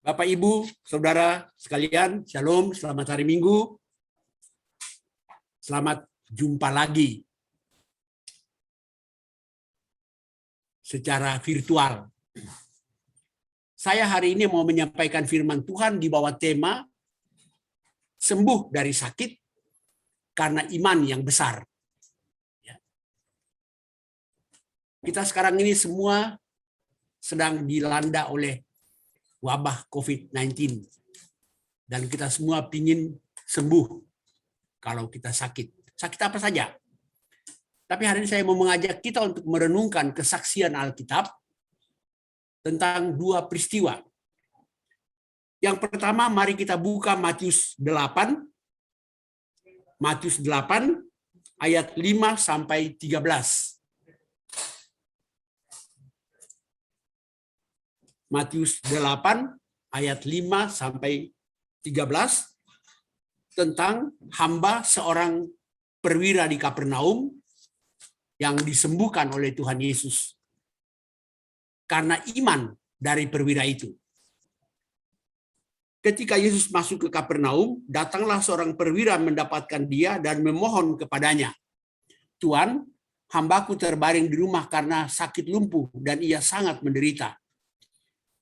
Bapak, Ibu, Saudara sekalian, Shalom, selamat hari Minggu. Selamat jumpa lagi secara virtual. Saya hari ini mau menyampaikan firman Tuhan di bawah tema sembuh dari sakit karena iman yang besar. Kita sekarang ini semua sedang dilanda oleh wabah COVID-19. Dan kita semua ingin sembuh kalau kita sakit. Sakit apa saja. Tapi hari ini saya mau mengajak kita untuk merenungkan kesaksian Alkitab tentang dua peristiwa. Yang pertama, mari kita buka Matius 8. Matius 8 ayat 5 sampai 13. Matius 8 ayat 5 sampai 13 tentang hamba seorang perwira di Kapernaum yang disembuhkan oleh Tuhan Yesus karena iman dari perwira itu. Ketika Yesus masuk ke Kapernaum, datanglah seorang perwira mendapatkan dia dan memohon kepadanya, "Tuan, hambaku terbaring di rumah karena sakit lumpuh dan ia sangat menderita."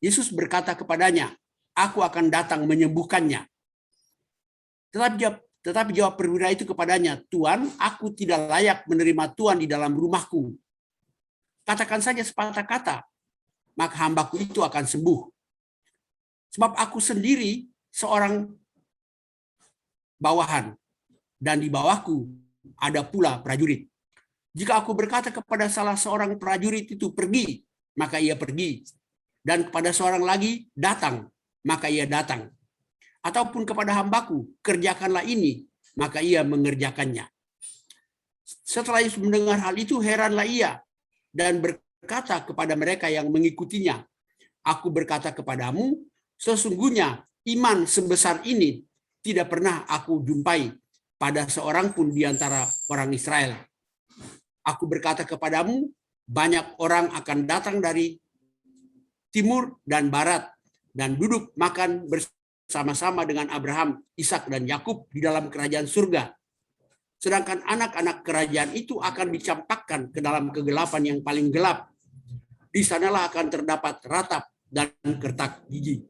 Yesus berkata kepadanya, "Aku akan datang menyembuhkannya." Tetapi jawab perwira itu kepadanya, "Tuan, aku tidak layak menerima Tuan di dalam rumahku. Katakan saja sepatah kata, maka hambaku itu akan sembuh. Sebab aku sendiri seorang bawahan, dan di bawahku ada pula prajurit. Jika aku berkata kepada salah seorang prajurit itu pergi, maka ia pergi. Dan kepada seorang lagi datang, maka ia datang. Ataupun kepada hambaku, kerjakanlah ini, maka ia mengerjakannya." Setelah Yesus mendengar hal itu, heranlah ia dan berkata kepada mereka yang mengikutinya, "Aku berkata kepadamu, sesungguhnya iman sebesar ini tidak pernah aku jumpai pada seorang pun di antara orang Israel. Aku berkata kepadamu, banyak orang akan datang dari timur dan barat dan duduk makan bersama-sama dengan Abraham, Ishak dan Yakub di dalam kerajaan surga. Sedangkan anak-anak kerajaan itu akan dicampakkan ke dalam kegelapan yang paling gelap. Di sanalah akan terdapat ratap dan kertak gigi."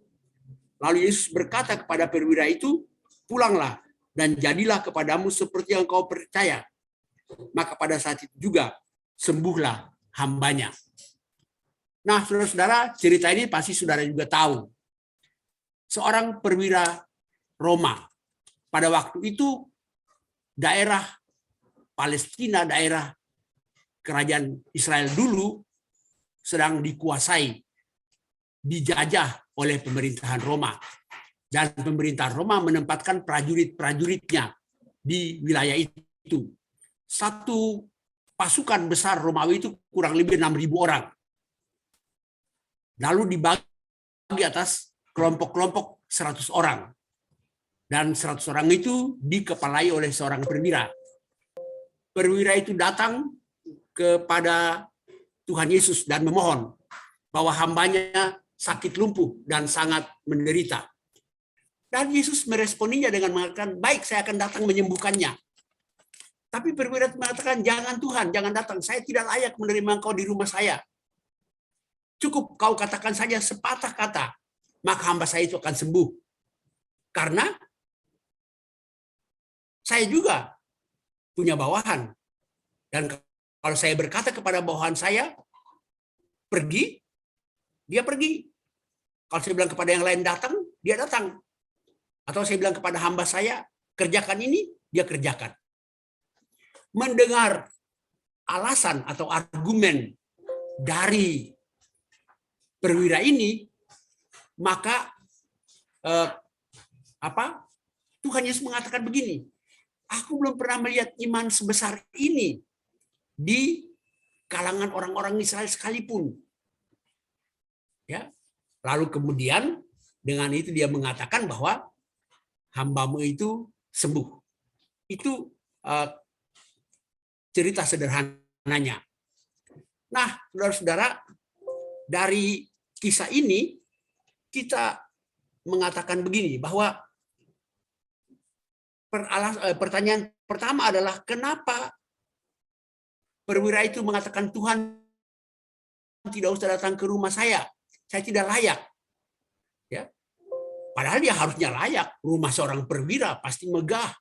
Lalu Yesus berkata kepada perwira itu, "Pulanglah dan jadilah kepadamu seperti yang kau percaya." Maka pada saat itu juga sembuhlah hambanya. Nah, saudara-saudara, cerita ini pasti saudara juga tahu. Seorang perwira Roma. Pada waktu itu, daerah Palestina, daerah kerajaan Israel dulu, sedang dikuasai, dijajah oleh pemerintahan Roma. Dan pemerintahan Roma menempatkan prajurit-prajuritnya di wilayah itu. Satu pasukan besar Romawi itu kurang lebih 6.000 orang. Lalu dibagi atas kelompok-kelompok 100 orang. Dan 100 orang itu dikepalai oleh seorang perwira. Perwira itu datang kepada Tuhan Yesus dan memohon bahwa hambanya sakit lumpuh dan sangat menderita. Dan Yesus meresponinya dengan mengatakan, "Baik, saya akan datang menyembuhkannya." Tapi perwira itu mengatakan, "Jangan Tuhan, jangan datang. Saya tidak layak menerima engkau di rumah saya. Cukup kau katakan saja sepatah kata, maka hamba saya itu akan sembuh. Karena saya juga punya bawahan. Dan kalau saya berkata kepada bawahan saya, pergi, dia pergi. Kalau saya bilang kepada yang lain datang, dia datang. Atau saya bilang kepada hamba saya, kerjakan ini, dia kerjakan." Mendengar alasan atau argumen dari perwira ini, maka Tuhan Yesus mengatakan begini, "Aku belum pernah melihat iman sebesar ini di kalangan orang-orang Israel sekalipun." Ya. Lalu kemudian dengan itu dia mengatakan bahwa hambamu itu sembuh. Itu cerita sederhananya. Nah, saudara-saudara, dari kisah ini kita mengatakan begini, bahwa pertanyaan pertama adalah kenapa perwira itu mengatakan, Tuhan tidak usah datang ke rumah saya tidak layak. Ya, padahal dia harusnya layak. Rumah seorang perwira pasti megah.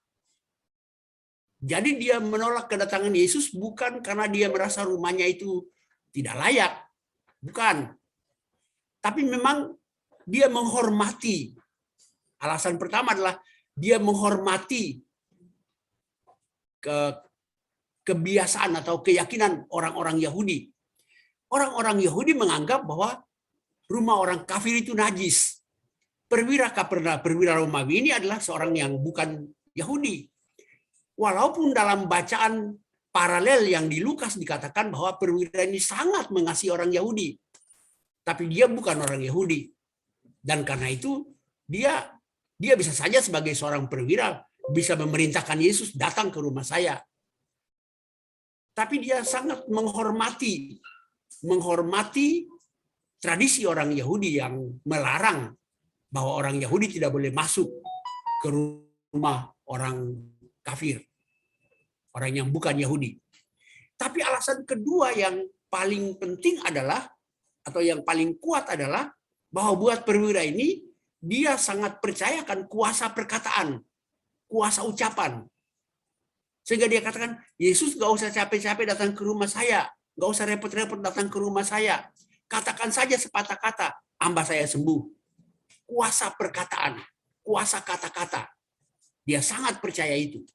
Jadi dia menolak kedatangan Yesus bukan karena dia merasa rumahnya itu tidak layak, bukan. Tapi memang dia menghormati. Alasan pertama adalah dia menghormati kebiasaan atau keyakinan orang-orang Yahudi. Orang-orang Yahudi menganggap bahwa rumah orang kafir itu najis. Perwira Romawi ini adalah seorang yang bukan Yahudi. Walaupun dalam bacaan paralel yang di Lukas dikatakan bahwa perwira ini sangat mengasihi orang Yahudi. Tapi dia bukan orang Yahudi. Dan karena itu dia bisa saja sebagai seorang perwira bisa memerintahkan Yesus datang ke rumah saya. Tapi dia sangat menghormati tradisi orang Yahudi yang melarang bahwa orang Yahudi tidak boleh masuk ke rumah orang kafir, orang yang bukan Yahudi. Tapi alasan kedua yang paling penting adalah, atau yang paling kuat adalah, bahwa buat perwira ini, dia sangat percayakan kuasa perkataan, kuasa ucapan. Sehingga dia katakan, Yesus gak usah capek-capek datang ke rumah saya, gak usah repot-repot datang ke rumah saya. Katakan saja sepatah kata, hamba saya sembuh. Kuasa perkataan, kuasa kata-kata. Dia sangat percaya itu.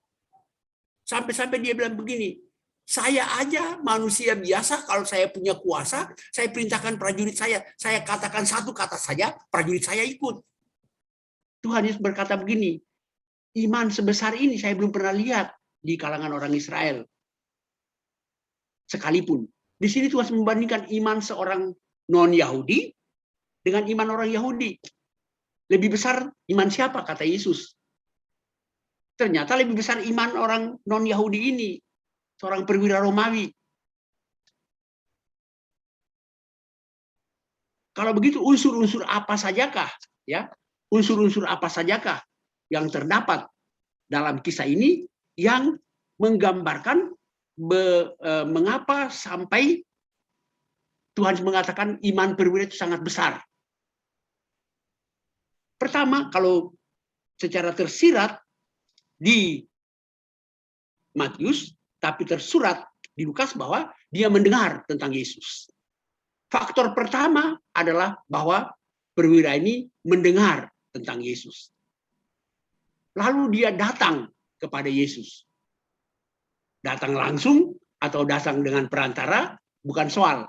Sampai-sampai dia bilang begini, saya aja manusia biasa, kalau saya punya kuasa, saya perintahkan prajurit saya katakan satu kata saja, prajurit saya ikut. Tuhan Yesus berkata begini, iman sebesar ini saya belum pernah lihat di kalangan orang Israel. Sekalipun. Di sini Tuhan membandingkan iman seorang non-Yahudi dengan iman orang Yahudi. Lebih besar iman siapa, kata Yesus. Ternyata lebih besar iman orang non-Yahudi ini, seorang perwira Romawi. Kalau begitu unsur-unsur apa sajakah, ya? Unsur-unsur apa sajakah yang terdapat dalam kisah ini yang menggambarkan mengapa sampai Tuhan mengatakan iman perwira itu sangat besar. Pertama, kalau secara tersirat di Matius, tapi tersurat di Lukas bahwa dia mendengar tentang Yesus. Faktor pertama adalah bahwa perwira ini mendengar tentang Yesus. Lalu dia datang kepada Yesus. Datang langsung atau datang dengan perantara, bukan soal.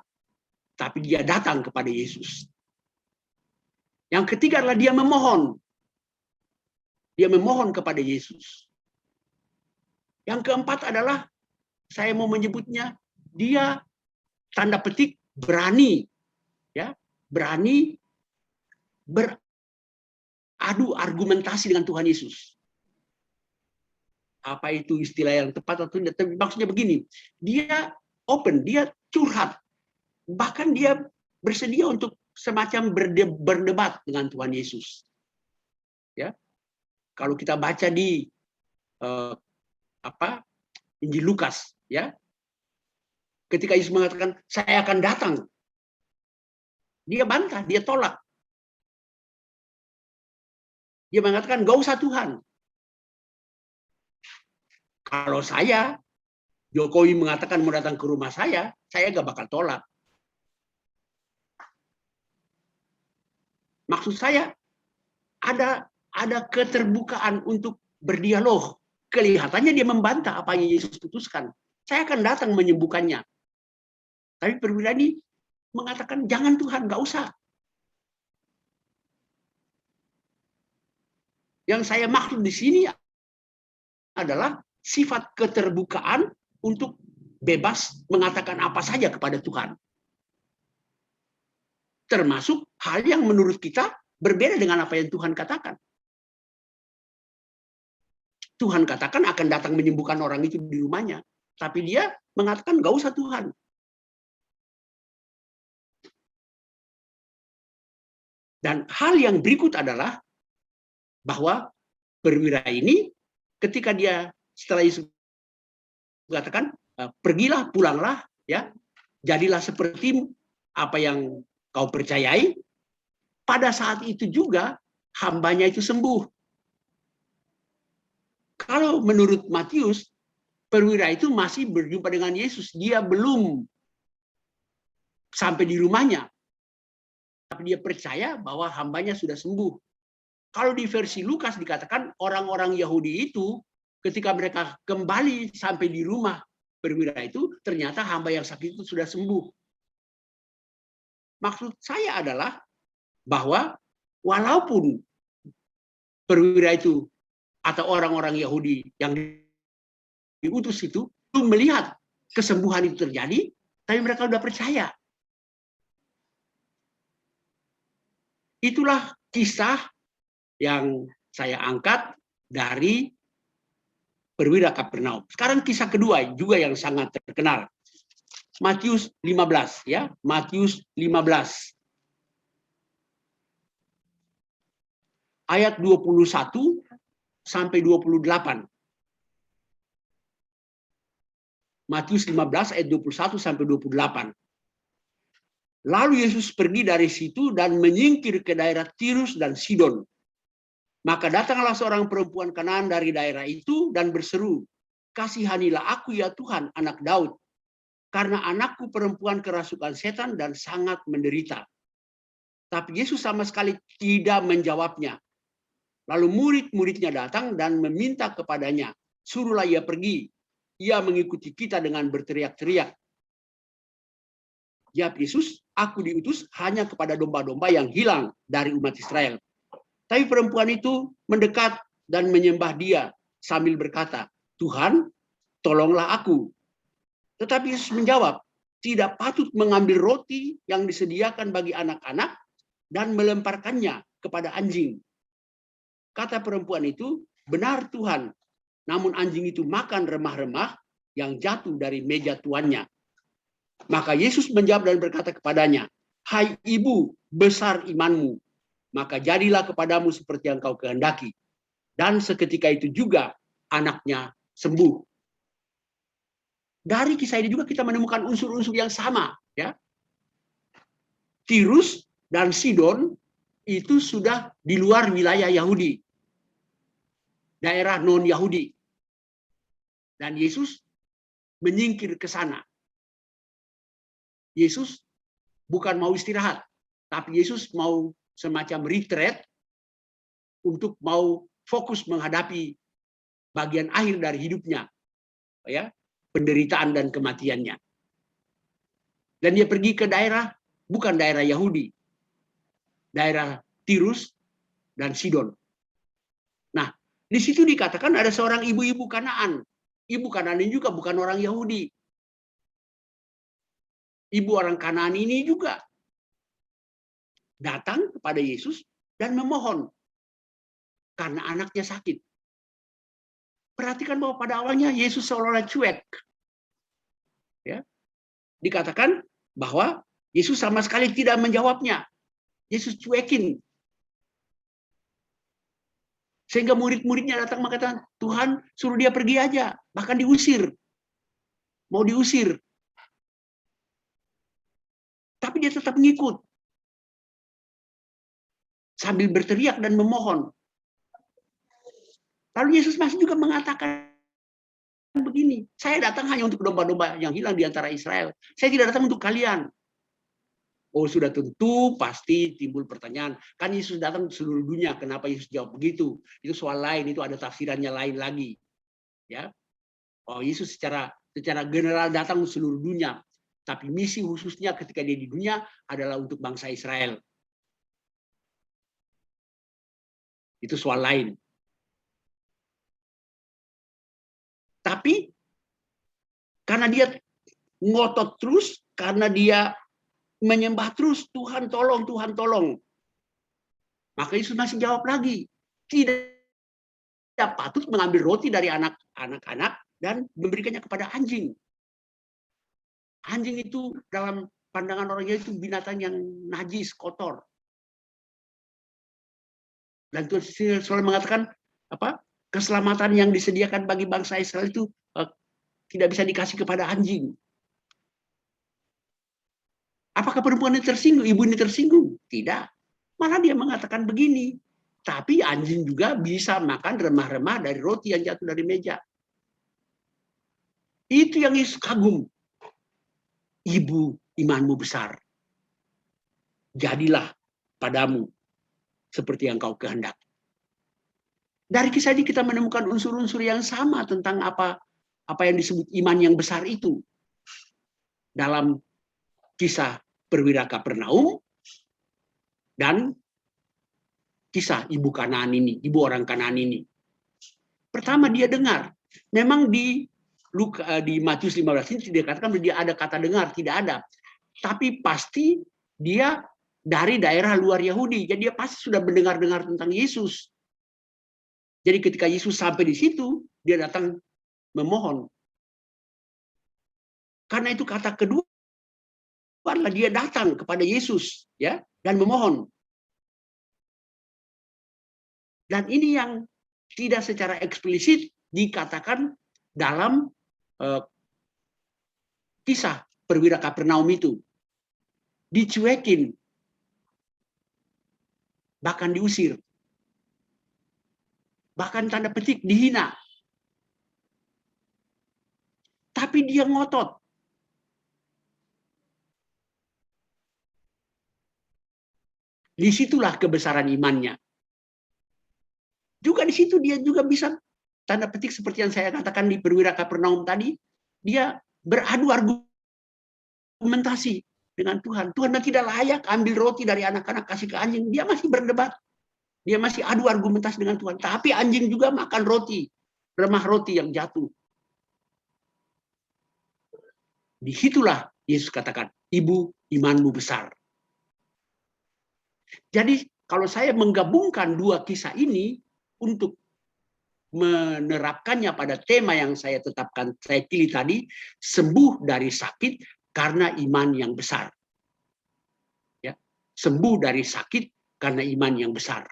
Tapi dia datang kepada Yesus. Yang ketiga adalah dia memohon. Dia memohon kepada Yesus. Yang keempat adalah, saya mau menyebutnya, dia tanda petik berani, ya, berani beradu argumentasi dengan Tuhan Yesus. Apa itu istilah yang tepat atau tidak? Maksudnya begini, dia open, dia curhat, bahkan dia bersedia untuk semacam berdebat dengan Tuhan Yesus. Ya, kalau kita baca di Injil Lukas, ya, ketika Yesus mengatakan saya akan datang, dia bantah, dia tolak. Dia mengatakan gak usah Tuhan. Kalau saya, Jokowi mengatakan mau datang ke rumah saya gak bakal tolak. Maksud saya ada keterbukaan untuk berdialog. Kelihatannya dia membantah apa yang Yesus putuskan. Saya akan datang menyembuhkannya. Tapi perwira ini mengatakan jangan Tuhan, nggak usah. Yang saya maksud di sini adalah sifat keterbukaan untuk bebas mengatakan apa saja kepada Tuhan. Termasuk hal yang menurut kita berbeda dengan apa yang Tuhan katakan. Tuhan katakan akan datang menyembuhkan orang itu di rumahnya. Tapi dia mengatakan nggak usah Tuhan. Dan hal yang berikut adalah bahwa perwira ini ketika dia setelah Yesus katakan pergilah, pulanglah, ya, jadilah seperti apa yang kau percayai. Pada saat itu juga hambanya itu sembuh. Kalau menurut Matius, perwira itu masih berjumpa dengan Yesus, dia belum sampai di rumahnya, tapi dia percaya bahwa hambanya sudah sembuh. Kalau di versi Lukas dikatakan orang-orang Yahudi itu ketika mereka kembali sampai di rumah perwira itu, ternyata hamba yang sakit itu sudah sembuh. Maksud saya adalah bahwa walaupun perwira itu atau orang-orang Yahudi yang diutus itu belum melihat kesembuhan itu terjadi, tapi mereka sudah percaya. Itulah kisah yang saya angkat dari perwira Kapernaum. Sekarang kisah kedua juga yang sangat terkenal. Matius 15, ya, Matius 15 ayat 21 sampai 28. Matius 15 ayat 21 sampai 28. Lalu Yesus pergi dari situ dan menyingkir ke daerah Tirus dan Sidon. Maka datanglah seorang perempuan Kanaan dari daerah itu dan berseru, "Kasihanilah aku ya Tuhan, anak Daud, karena anakku perempuan kerasukan setan dan sangat menderita." Tapi Yesus sama sekali tidak menjawabnya. Lalu murid-muridnya datang dan meminta kepadanya, "Suruhlah ia pergi. Ia mengikuti kita dengan berteriak-teriak." Jawab Yesus, "Aku diutus hanya kepada domba-domba yang hilang dari umat Israel." Tapi perempuan itu mendekat dan menyembah dia sambil berkata, "Tuhan, tolonglah aku." Tetapi Yesus menjawab, "Tidak patut mengambil roti yang disediakan bagi anak-anak dan melemparkannya kepada anjing." Kata perempuan itu, "Benar Tuhan, namun anjing itu makan remah-remah yang jatuh dari meja tuannya." Maka Yesus menjawab dan berkata kepadanya, "Hai ibu, besar imanmu, maka jadilah kepadamu seperti yang kau kehendaki." Dan seketika itu juga anaknya sembuh. Dari kisah ini juga kita menemukan unsur-unsur yang sama, ya. Tirus dan Sidon itu sudah di luar wilayah Yahudi, daerah non-Yahudi. Dan Yesus menyingkir ke sana. Yesus bukan mau istirahat, tapi Yesus mau semacam retreat untuk mau fokus menghadapi bagian akhir dari hidupnya, ya, penderitaan dan kematiannya. Dan dia pergi ke daerah bukan daerah Yahudi, daerah Tirus dan Sidon. Nah, di situ dikatakan ada seorang ibu-ibu Kanaan. Ibu Kanaan ini juga bukan orang Yahudi. Ibu orang Kanaan ini juga datang kepada Yesus dan memohon karena anaknya sakit. Perhatikan bahwa pada awalnya Yesus seolah-olah cuek. Ya. Dikatakan bahwa Yesus sama sekali tidak menjawabnya. Yesus cuekin. Sehingga murid-muridnya datang mengatakan, "Tuhan, suruh dia pergi aja." Bahkan diusir. Mau diusir. Tapi dia tetap mengikut. Sambil berteriak dan memohon. Lalu Yesus masih juga mengatakan begini, "Saya datang hanya untuk domba-domba yang hilang di antara Israel. Saya tidak datang untuk kalian." Oh, sudah tentu pasti timbul pertanyaan, kan Yesus datang ke seluruh dunia, kenapa Yesus jawab begitu? Itu soal lain, itu ada tafsirannya lain lagi. Ya. Oh, Yesus secara general datang ke seluruh dunia, tapi misi khususnya ketika dia di dunia adalah untuk bangsa Israel. Itu soal lain. Tapi karena dia ngotot terus, karena dia menyembah terus, "Tuhan tolong, Tuhan tolong." Maka Yesus masih jawab lagi, tidak patut mengambil roti dari anak-anak dan memberikannya kepada anjing. Anjing itu dalam pandangan orang itu binatang yang najis, kotor. Dan Tuhan selalu mengatakan apa? Keselamatan yang disediakan bagi bangsa Israel itu tidak bisa dikasih kepada anjing. Apakah perempuan ini tersinggung? Ibu ini tersinggung? Tidak. Malah dia mengatakan begini. Tapi anjing juga bisa makan remah-remah dari roti yang jatuh dari meja. Itu yang Yesus kagum. Ibu, imanmu besar. Jadilah padamu seperti yang kau kehendaki. Dari kisah ini kita menemukan unsur-unsur yang sama tentang apa yang disebut iman yang besar itu. Dalam kisah perwira Kapernaum dan kisah ibu Kanaan ini, ibu orang Kanaan ini. Pertama dia dengar. Memang di Matius 15 ini dikatakan dia ada kata dengar, tidak ada. Tapi pasti dia dari daerah luar Yahudi. Jadi dia pasti sudah mendengar-dengar tentang Yesus. Jadi ketika Yesus sampai di situ, dia datang memohon. Karena itu kata kedua adalah dia datang kepada Yesus, ya, dan memohon. Dan ini yang tidak secara eksplisit dikatakan dalam kisah perwira Kapernaum itu. Dicuekin, bahkan diusir. Bahkan tanda petik dihina. Tapi dia ngotot. Disitulah kebesaran imannya. Juga di situ dia juga bisa, tanda petik seperti yang saya katakan di perwira Kapernaum tadi, dia beradu argumentasi dengan Tuhan. Tuhan tidak layak ambil roti dari anak-anak kasih ke anjing. Dia masih berdebat. Dia masih adu argumentasi dengan Tuhan. Tapi anjing juga makan roti. Remah roti yang jatuh. Disitulah Yesus katakan, ibu imanmu besar. Jadi kalau saya menggabungkan dua kisah ini untuk menerapkannya pada tema yang saya tetapkan, saya pilih tadi, sembuh dari sakit karena iman yang besar. Ya, sembuh dari sakit karena iman yang besar.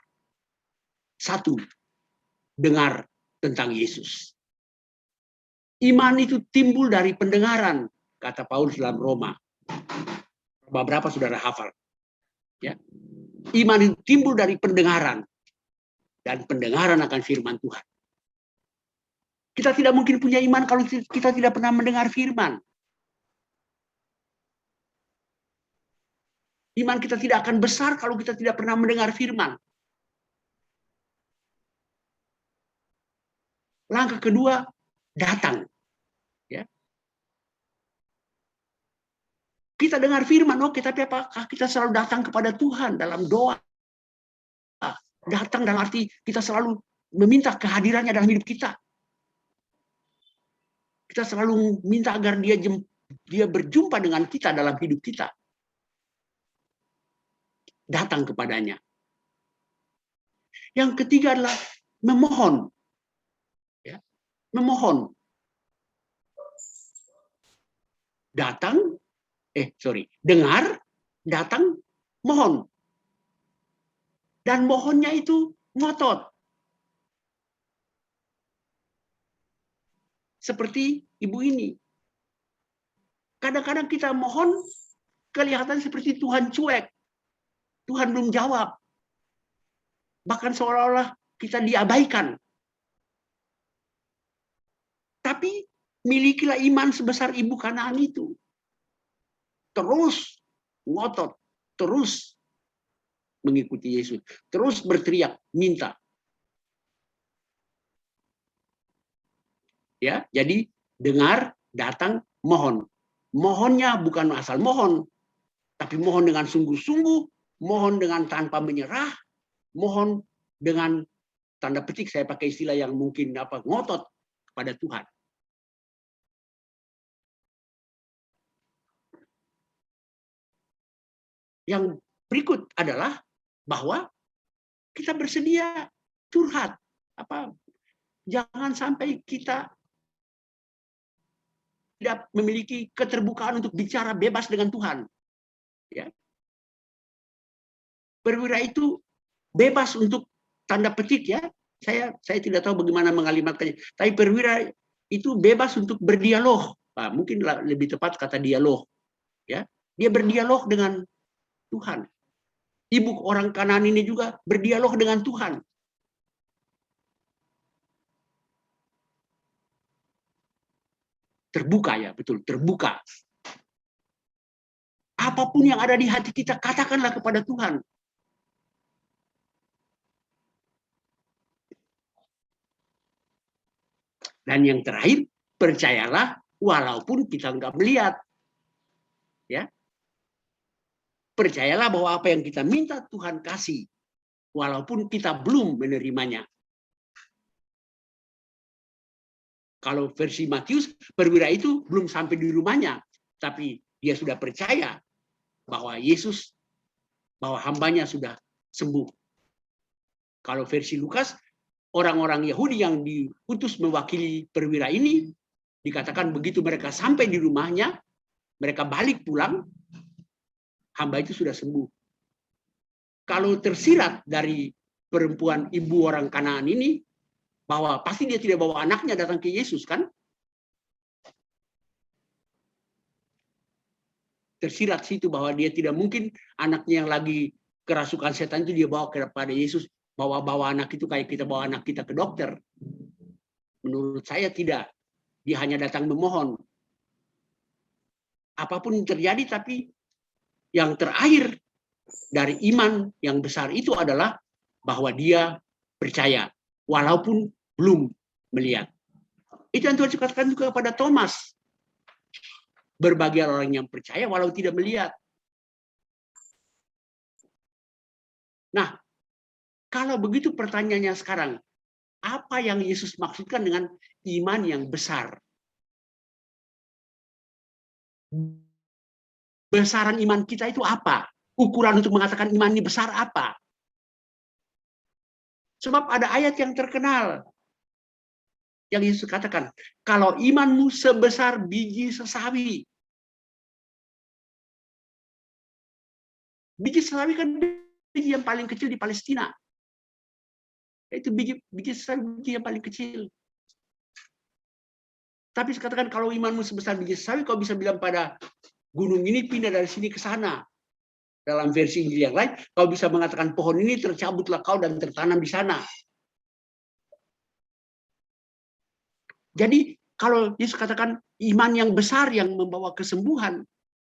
Satu, dengar tentang Yesus. Iman itu timbul dari pendengaran, kata Paulus dalam Roma. Berapa saudara hafal? Ya. Iman itu timbul dari pendengaran. Dan pendengaran akan firman Tuhan. Kita tidak mungkin punya iman kalau kita tidak pernah mendengar firman. Iman kita tidak akan besar kalau kita tidak pernah mendengar firman. Langkah kedua, datang. Ya. Kita dengar firman, oke, tapi apakah kita selalu datang kepada Tuhan dalam doa? Datang dalam arti kita selalu meminta kehadirannya dalam hidup kita. Kita selalu minta agar dia berjumpa dengan kita dalam hidup kita. Datang kepadanya. Yang ketiga adalah memohon. Ya. Memohon. Dengar, datang, mohon. Dan mohonnya itu ngotot. Seperti ibu ini. Kadang-kadang kita mohon, kelihatan seperti Tuhan cuek. Tuhan belum jawab. Bahkan seolah-olah kita diabaikan. Tapi milikilah iman sebesar ibu Kanaan itu. Terus ngotot, terus mengikuti Yesus, terus berteriak, minta. Ya, jadi dengar, datang, mohon. Mohonnya bukan asal mohon, tapi mohon dengan sungguh-sungguh, mohon dengan tanpa menyerah, mohon dengan tanda petik, saya pakai istilah yang mungkin ngotot kepada Tuhan. Yang berikut adalah bahwa kita bersedia curhat. Jangan sampai kita tidak memiliki keterbukaan untuk bicara bebas dengan Tuhan. Ya. Perwira itu bebas untuk tanda petik ya. Saya tidak tahu bagaimana mengalimatkannya. Tapi perwira itu bebas untuk berdialog. Nah, mungkin lebih tepat kata dialog. Ya, dia berdialog dengan Tuhan. Ibu orang Kanaan ini juga berdialog dengan Tuhan. Terbuka ya, betul, terbuka. Apapun yang ada di hati kita, katakanlah kepada Tuhan. Dan yang terakhir, percayalah walaupun kita nggak melihat. Ya, percayalah bahwa apa yang kita minta Tuhan kasih, walaupun kita belum menerimanya. Kalau versi Matius, perwira itu belum sampai di rumahnya, tapi dia sudah percaya bahwa Yesus, bahwa hambanya sudah sembuh. Kalau versi Lukas, orang-orang Yahudi yang diutus mewakili perwira ini, dikatakan begitu mereka sampai di rumahnya, mereka balik pulang, hamba itu sudah sembuh. Kalau tersirat dari perempuan ibu orang Kanaan ini, bahwa pasti dia tidak bawa anaknya datang ke Yesus, kan? Tersirat situ bahwa dia tidak mungkin anaknya yang lagi kerasukan setan itu dia bawa kepada Yesus, bawa anak itu kayak kita bawa anak kita ke dokter. Menurut saya tidak. Dia hanya datang memohon. Apapun yang terjadi, tapi yang terakhir dari iman yang besar itu adalah bahwa dia percaya walaupun belum melihat. Itu yang Tuhan katakan juga kepada Thomas. Berbagai orang yang percaya walau tidak melihat. Nah, kalau begitu pertanyaannya sekarang, apa yang Yesus maksudkan dengan iman yang besar? Besaran iman kita itu apa? Ukuran untuk mengatakan iman ini besar apa? Sebab ada ayat yang terkenal yang Yesus katakan, kalau imanmu sebesar biji sesawi. Biji sesawi kan biji yang paling kecil di Palestina. Itu biji sesawi, biji yang paling kecil. Tapi katakan kalau imanmu sebesar biji sesawi, kau bisa bilang pada gunung ini pindah dari sini ke sana. Dalam versi Injil yang lain, kau bisa mengatakan pohon ini tercabutlah kau dan tertanam di sana. Jadi kalau Yesus katakan iman yang besar yang membawa kesembuhan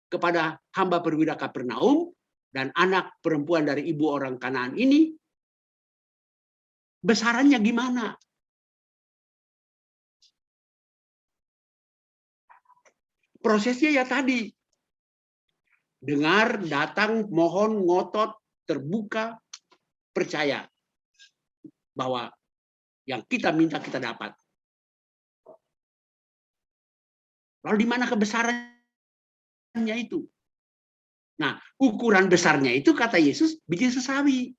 kepada hamba perwira Kapernaum dan anak perempuan dari ibu orang Kanaan ini, besarannya gimana? Prosesnya ya tadi, dengar, datang, mohon, ngotot, terbuka, percaya bahwa yang kita minta kita dapat. Lalu di mana kebesarannya itu? Nah, ukuran besarnya itu kata Yesus biji sesawi.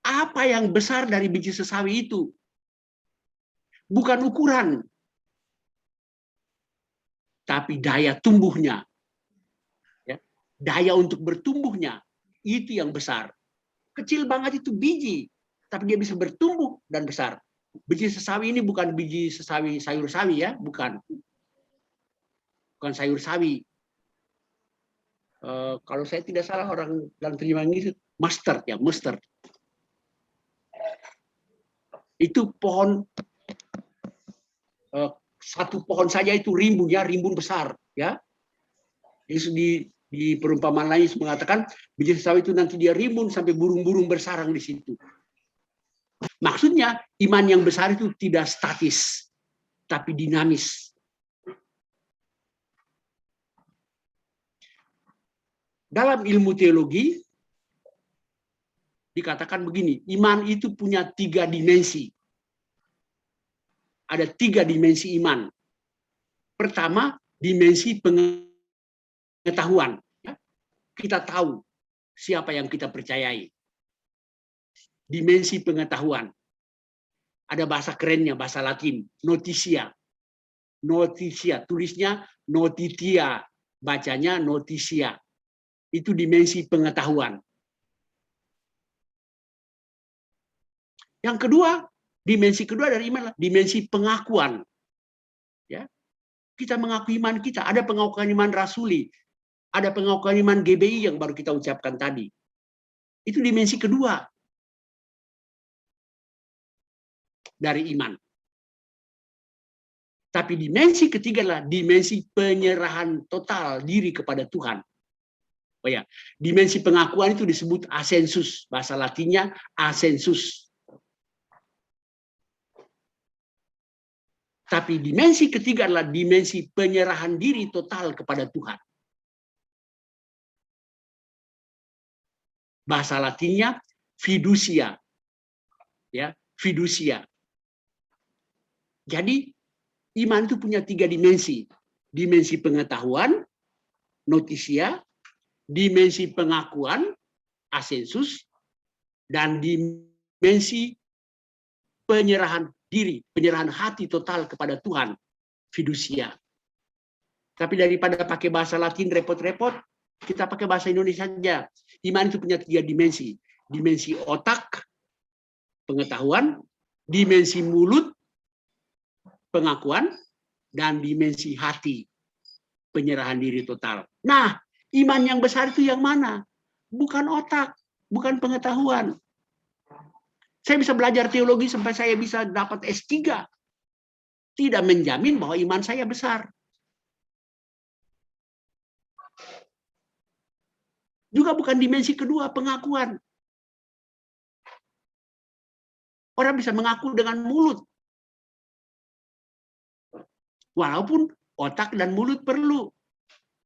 Apa yang besar dari biji sesawi itu? Bukan ukuran, tapi daya tumbuhnya. Ya, daya untuk bertumbuhnya, itu yang besar. Kecil banget itu biji, tapi dia bisa bertumbuh dan besar. Biji sesawi ini bukan biji sesawi sayur sawi ya, bukan. Bukan sayur sawi. Kalau saya tidak salah orang dalam terjemahan ini mustard ya, mustard. Itu pohon satu pohon saja itu rimbun ya, rimbun besar ya. Yesus di perumpamaan lain mengatakan biji sesawi itu nanti dia rimbun sampai burung-burung bersarang di situ. Maksudnya iman yang besar itu tidak statis, tapi dinamis. Dalam ilmu teologi dikatakan begini, iman itu punya 3 dimensi. Ada 3 dimensi iman. Pertama, dimensi pengetahuan. Kita tahu siapa yang kita percayai. Dimensi pengetahuan. Ada bahasa kerennya, bahasa Latin, notitia. Notitia, tulisnya notitia. bacanya notisia. Itu dimensi pengetahuan. Yang kedua, dimensi kedua dari iman adalah dimensi pengakuan. Ya, kita mengakui iman kita. Ada pengakuan iman rasuli, ada pengakuan iman GBI yang baru kita ucapkan tadi. Itu dimensi kedua dari iman. Tapi dimensi ketiga adalah dimensi penyerahan total diri kepada Tuhan. Oh ya, dimensi pengakuan itu disebut assensus, bahasa Latinnya assensus. Tapi dimensi ketiga adalah dimensi penyerahan diri total kepada Tuhan. Bahasa Latinnya fiducia. Ya, fiducia. Jadi iman itu punya 3 dimensi. Dimensi pengetahuan, notisia, dimensi pengakuan, assensus, dan dimensi penyerahan diri, penyerahan hati total kepada Tuhan, fiducia. Tapi daripada pakai bahasa Latin repot-repot, kita pakai bahasa Indonesia saja. Iman itu punya 3 dimensi. Dimensi otak, pengetahuan, dimensi mulut, pengakuan, dan dimensi hati, penyerahan diri total. Nah, iman yang besar itu yang mana? Bukan otak, bukan pengetahuan. Saya bisa belajar teologi sampai saya bisa dapat S3. Tidak menjamin bahwa iman saya besar. Juga bukan dimensi kedua, pengakuan. Orang bisa mengaku dengan mulut. Walaupun otak dan mulut perlu.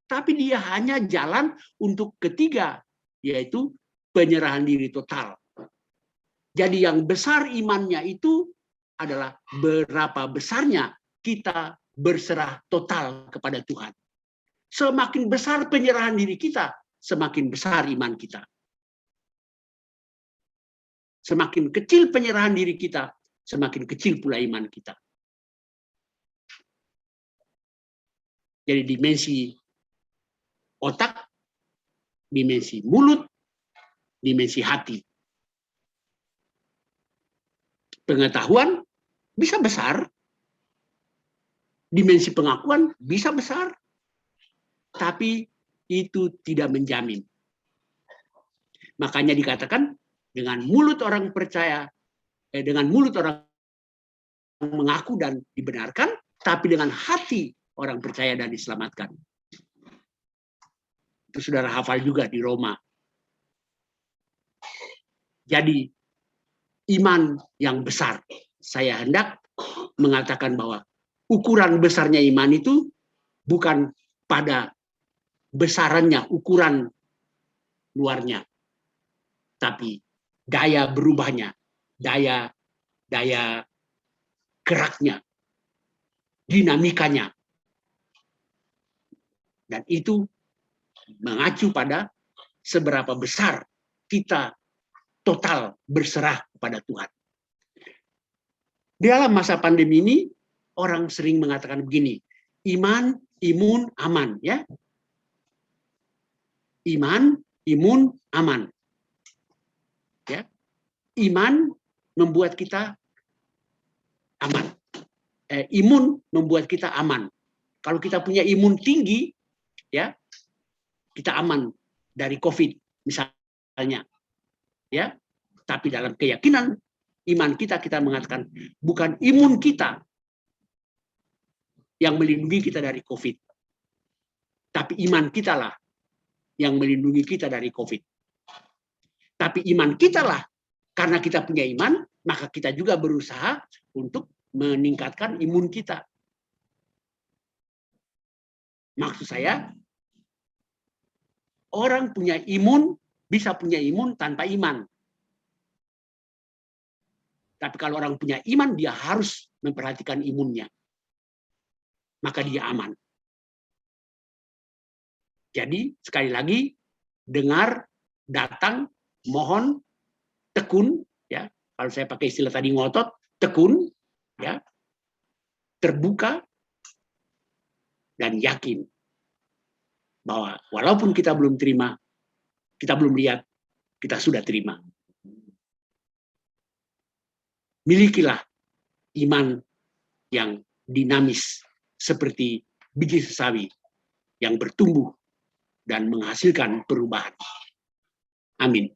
Tapi dia hanya jalan untuk ketiga, yaitu penyerahan diri total. Jadi yang besar imannya itu adalah berapa besarnya kita berserah total kepada Tuhan. Semakin besar penyerahan diri kita, semakin besar iman kita. Semakin kecil penyerahan diri kita, semakin kecil pula iman kita. Jadi dimensi otak, dimensi mulut, dimensi hati. Pengetahuan bisa besar, dimensi pengakuan bisa besar, tapi itu tidak menjamin. Makanya dikatakan dengan mulut orang percaya, dengan mulut orang mengaku dan dibenarkan, tapi dengan hati orang percaya dan diselamatkan. Itu saudara hafal juga di Roma. Jadi iman yang besar. Saya hendak mengatakan bahwa ukuran besarnya iman itu bukan pada besarannya, ukuran luarnya, tapi daya berubahnya, daya geraknya, dinamikanya. Dan itu mengacu pada seberapa besar kita total berserah kepada Tuhan. Dalam masa pandemi ini, orang sering mengatakan begini, iman, imun, aman. Ya, iman, imun, aman. Ya, iman membuat kita aman. Imun membuat kita aman. Kalau kita punya imun tinggi, ya, kita aman dari COVID misalnya. Ya, tapi dalam keyakinan iman kita mengatakan bukan imun kita yang melindungi kita dari COVID, tapi iman kita lah yang melindungi kita dari COVID. Tapi iman kita lah, karena kita punya iman, maka kita juga berusaha untuk meningkatkan imun kita. Maksud saya, orang punya imun, bisa punya imun tanpa iman. Tapi kalau orang punya iman, dia harus memperhatikan imunnya. Maka dia aman. Jadi, sekali lagi, dengar, datang, mohon, tekun, ya. Kalau saya pakai istilah tadi ngotot, tekun, ya. Terbuka, dan yakin. bahwa walaupun kita belum terima, kita belum lihat, kita sudah terima. Milikilah iman yang dinamis seperti biji sesawi yang bertumbuh dan menghasilkan perubahan. Amin.